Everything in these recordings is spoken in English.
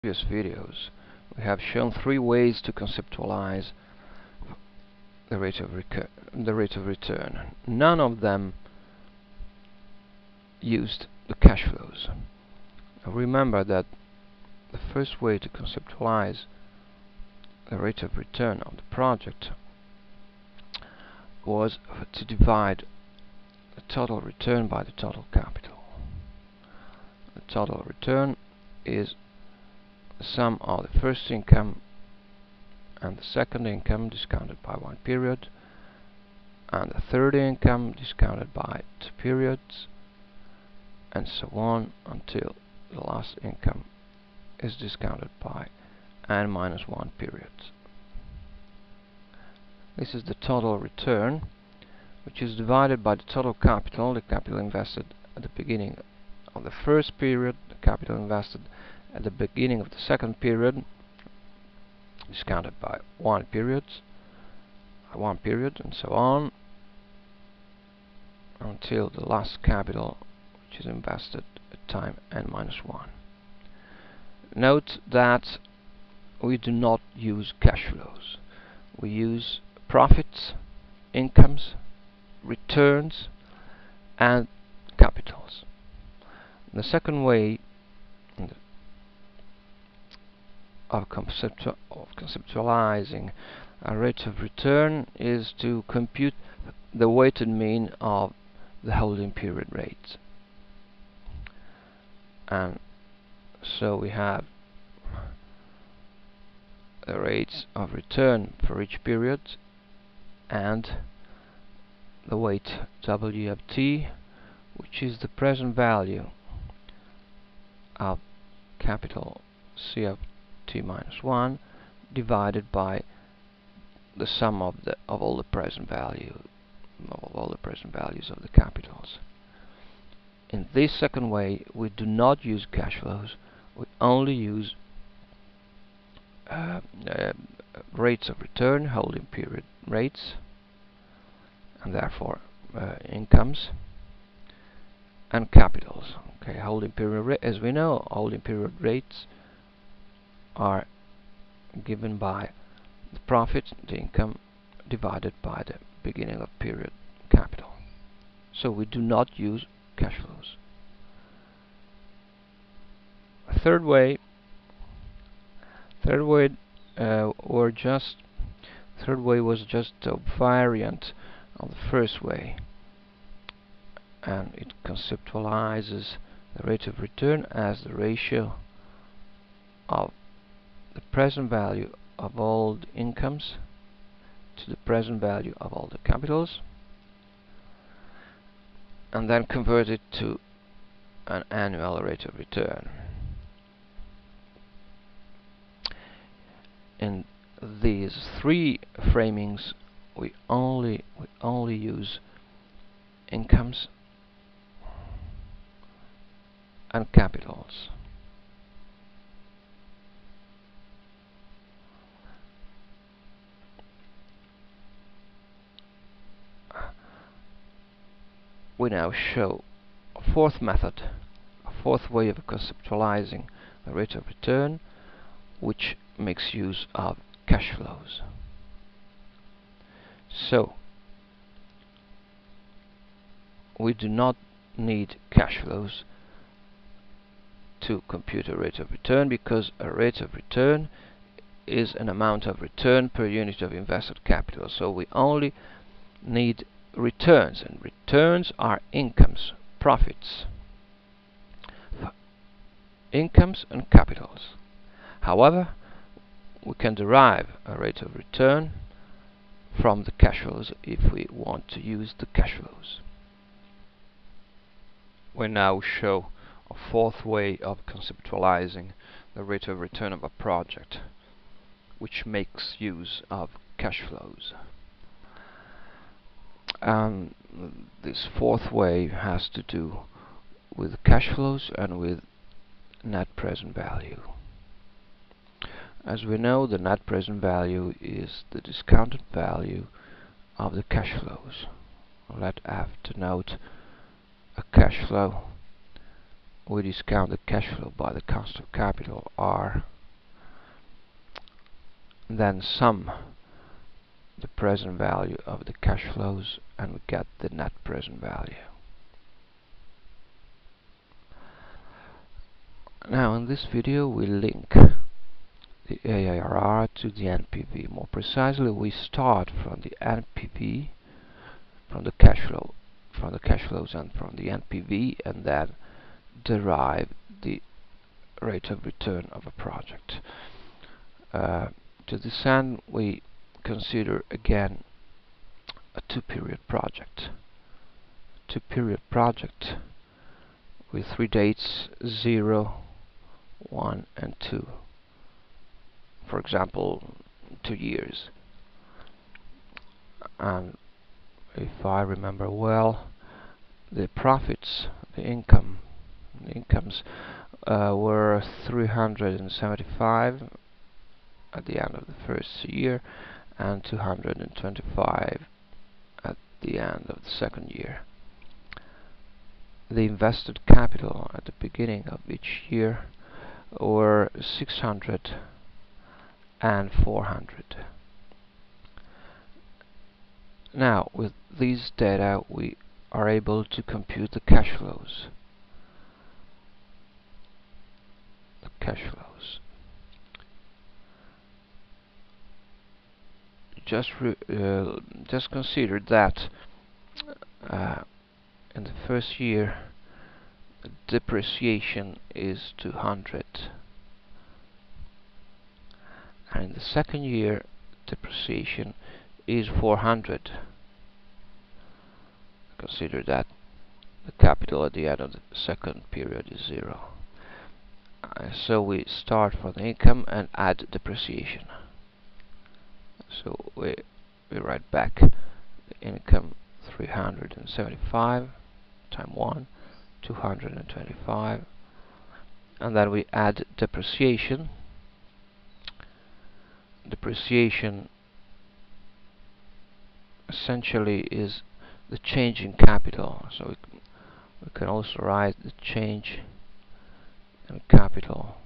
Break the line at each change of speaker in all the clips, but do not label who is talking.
previous videos, we have shown three ways to conceptualize the rate of return. None of them used the cash flows. Now remember that the first way to conceptualize the rate of return of the project was to divide the total return by the total capital. The total return is the sum of the first income and the second income discounted by one period, and the third income discounted by 2 periods, and so on until the last income is discounted by n minus 1 periods. This is the total return, which is divided by the total capital, the capital invested at the beginning of the first period, the capital invested at the beginning of the second period, discounted by one period, and so on until the last capital, which is invested at time n minus 1. Note that we do not use cash flows. We use profits, incomes, returns, and capitals. The second way of conceptualizing a rate of return is to compute the weighted mean of the holding period rates. And so we have the rates of return for each period and the weight W of t, which is the present value of capital C of t minus 1 divided by the sum of all the present values of the capitals. In this second way, we do not use cash flows. We only use rates of return, holding period rates, and therefore incomes and capitals. Okay, holding period as we know, holding period rates are given by the profit, the income, divided by the beginning of period capital. So we do not use cash flows. A third way was just a variant of the first way, and it conceptualizes the rate of return as the ratio of the present value of all the incomes to the present value of all the capitals, and then convert it to an annual rate of return. In these three framings, we only use incomes and capitals. We now show a fourth method, a fourth way of conceptualizing the rate of return, which makes use of cash flows. So we do not need cash flows to compute a rate of return, because a rate of return is an amount of return per unit of invested capital. So we only need returns, and returns are incomes, profits, incomes and capitals. However, we can derive a rate of return from the cash flows if we want to use the cash flows. We now show a fourth way of conceptualizing the rate of return of a project, which makes use of cash flows. And this fourth way has to do with cash flows and with net present value. As we know, the net present value is the discounted value of the cash flows. Let F denote a cash flow. We discount the cash flow by the cost of capital R then sum the present value of the cash flows, and we get the net present value. Now in this video we link the AIRR to the NPV. More precisely, we start from the NPV, from the cash flows and from the NPV, and then derive the rate of return of a project. To this end, we consider again a two-period project. With 3 dates: 0, 1 and 2. For example, 2 years. And if I remember well, the profits, the incomes were 375 at the end of the first year and 225 at the end of the second year. The invested capital at the beginning of each year were 600 and 400. Now, with these data, we are able to compute the cash flows. Just consider that in the first year depreciation is 200, and in the second year depreciation is 400. Consider that the capital at the end of the second period is 0. So we start from the income and add depreciation. So we write back the income 375 times 1, 225, and then we add depreciation. Depreciation essentially is the change in capital, so we can also write the change in capital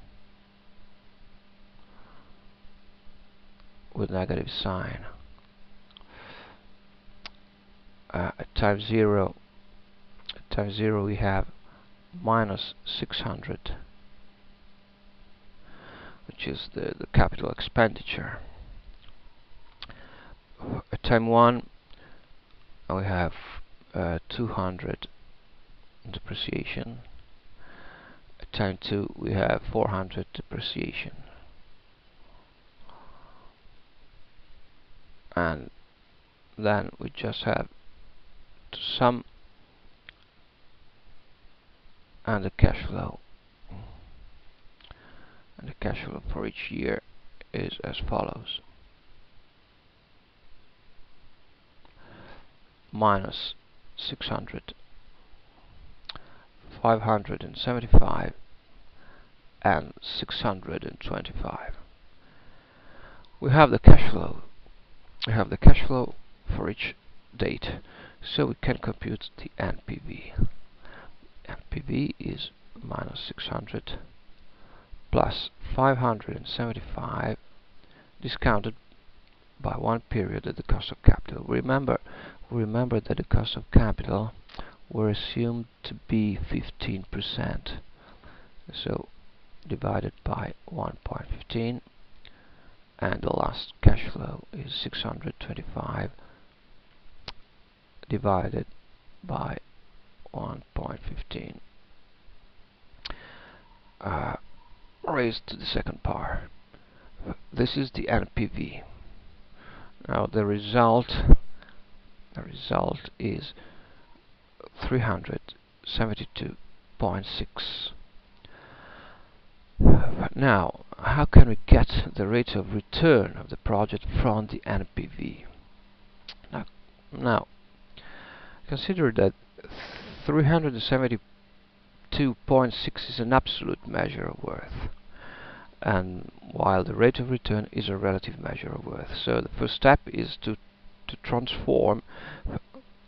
with negative sign. At time 0 we have minus 600, which is the capital expenditure. At time 1 we have 200 depreciation. At time 2 we have 400 depreciation. And then we just have to sum and the cash flow. And the cash flow for each year is as follows: minus 600, 575 and 625. We have the cash flow. We have the cash flow for each date, so we can compute the NPV. NPV is minus 600 plus 575 discounted by 1 period at the cost of capital. Remember that the cost of capital were assumed to be 15%. So divided by 1.15, and the last cash flow is 625 divided by 1.15 raised to the second power. This is the NPV. Now the result is 372.6. But now, how can we get the rate of return of the project from the NPV? Now consider that 372.6 is an absolute measure of worth, and while the rate of return is a relative measure of worth. So the first step is to transform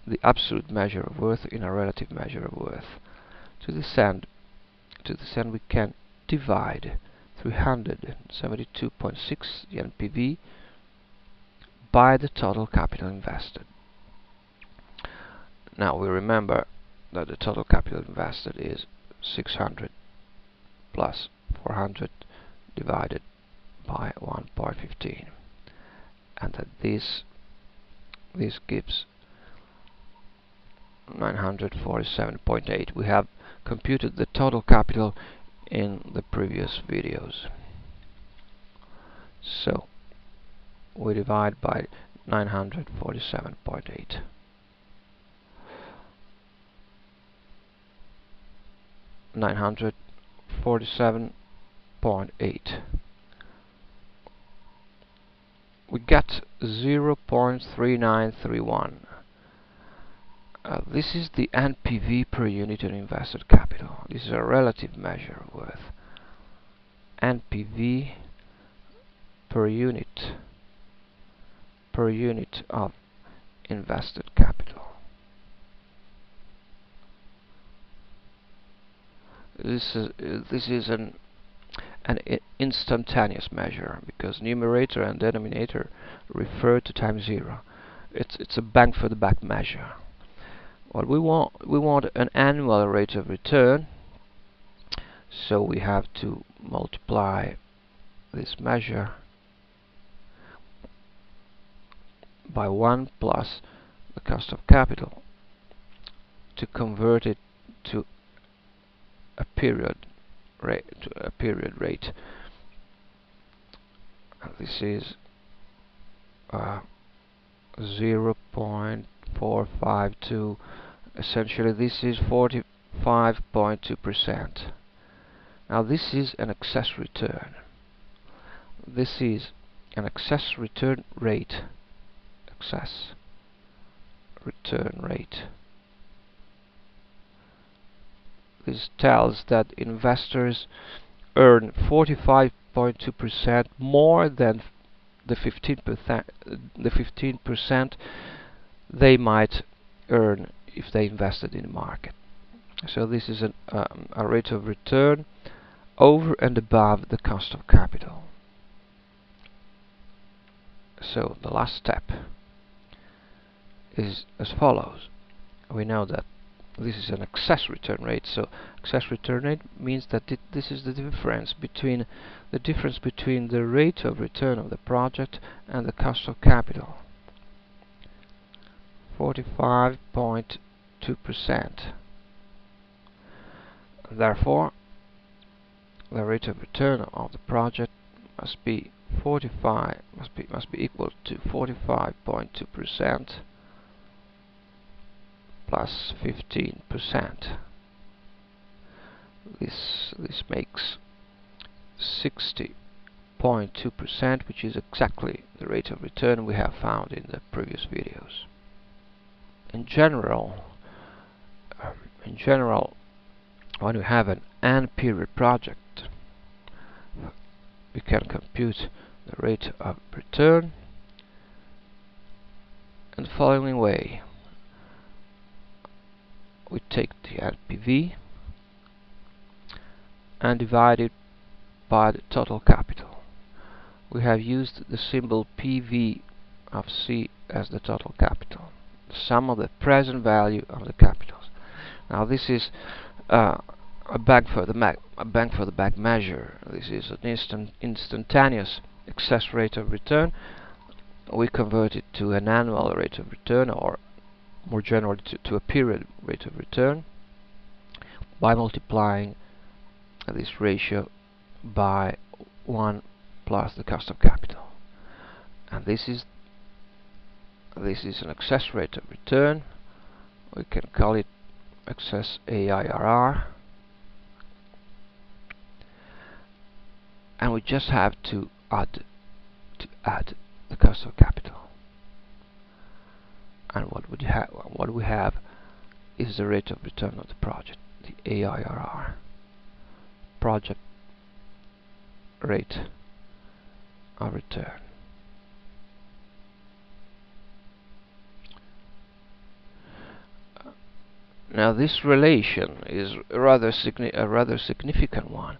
the absolute measure of worth in a relative measure of worth. To this end we can divide 372.6 the NPV by the total capital invested. Now we remember that the total capital invested is 600 plus 400 divided by 1.15, and that this gives 947.8. We have computed the total capital in the previous videos. So we divide by 947.8. We get 0.3931. This is the NPV per unit of invested capital. This is a relative measure of worth. NPV per unit of invested capital. This is an instantaneous measure, because numerator and denominator refer to time zero. It's a bang for the buck measure. What we want an annual rate of return, so we have to multiply this measure by 1 plus the cost of capital to convert it to a period rate. This is 0.452. Essentially, this is 45.2%. Now, this is an excess return. This is an excess return rate. Excess return rate. This tells that investors earn 45.2% more than the 15% they might earn if they invested in the market. So this is a rate of return over and above the cost of capital. So the last step is as follows. We know that this is an excess return rate, so excess return rate means that this is the difference between the rate of return of the project and the cost of capital. 45.2%. Therefore, the rate of return of the project must be equal to 45.2% plus 15%. This makes 60.2%, which is exactly the rate of return we have found in the previous videos. In general, when we have an n-period project, we can compute the rate of return in the following way. We take the NPV and divide it by the total capital. We have used the symbol PV of C as the total capital, the sum of the present value of the capitals. Now this is a bang for the buck measure. This is an instantaneous excess rate of return. We convert it to an annual rate of return, or more generally to a period rate of return, by multiplying this ratio by 1 plus the cost of capital. And this is an excess rate of return. We can call it excess AIRR, and we just have to add the cost of capital. And what we have is the rate of return of the project, the AIRR, project rate of return. Now this relation is a rather significant one,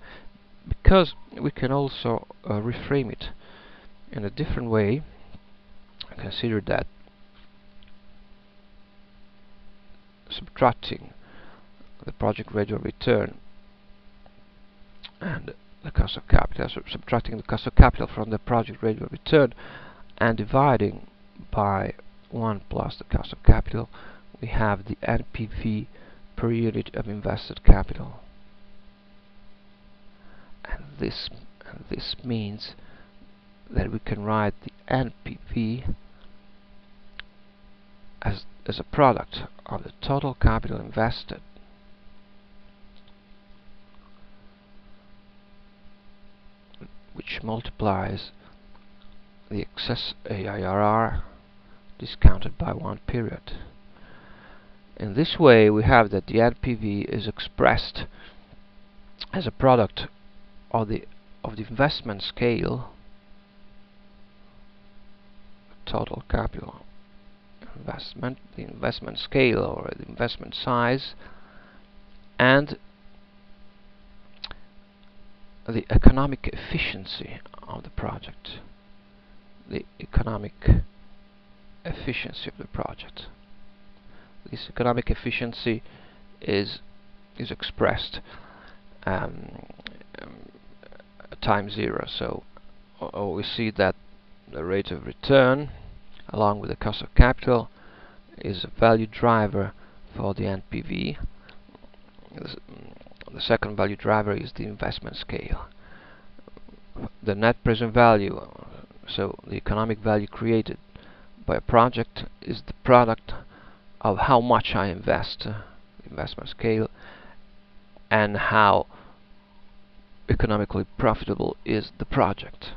because we can also reframe it in a different way. Consider that subtracting the project rate of return and the cost of capital, subtracting the cost of capital from the project rate of return and dividing by 1 plus the cost of capital, we have the NPV per unit of invested capital. And this means that we can write the NPV as a product of the total capital invested which multiplies the excess AIRR discounted by 1 period. In this way, we have that the NPV is expressed as a product of the investment scale, total capital investment, the investment scale or the investment size, and the economic efficiency of the project. The economic efficiency of the project. This economic efficiency is expressed times 0. So we see that the rate of return along with the cost of capital is a value driver for the NPV. The second value driver is the investment scale. The net present value, so the economic value created by a project, is the product of how much I invest, the investment scale, and how economically profitable is the project.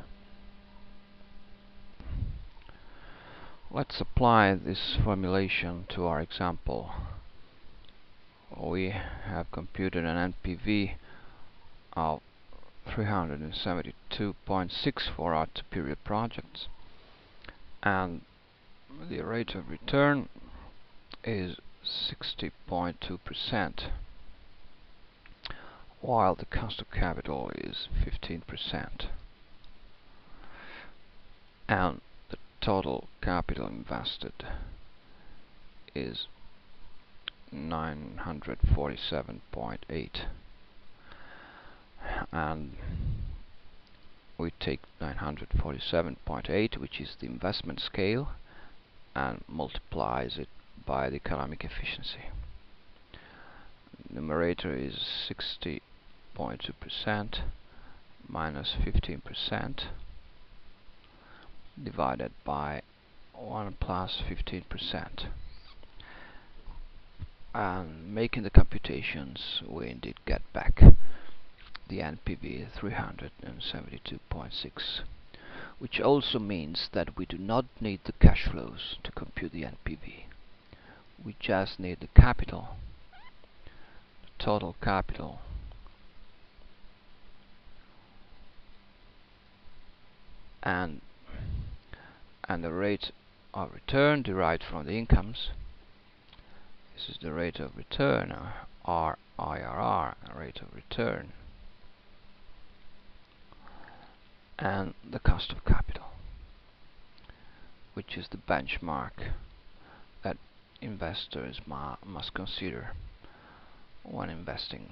Let's apply this formulation to our example. We have computed an NPV of 372.6 for our 2-period projects, and the rate of return is 60.2%, while the cost of capital is 15%, and the total capital invested is 947.8, and we take 947.8, which is the investment scale, and multiplies it by the economic efficiency. Numerator is 60.2% minus 15% divided by 1 plus 15%. And making the computations, we indeed get back the NPV 372.6, which also means that we do not need the cash flows to compute the NPV. We just need the capital, the total capital, and the rate of return derived from the incomes. This is the rate of return, or AIRR, rate of return, and the cost of capital, which is the benchmark that investors must consider when investing.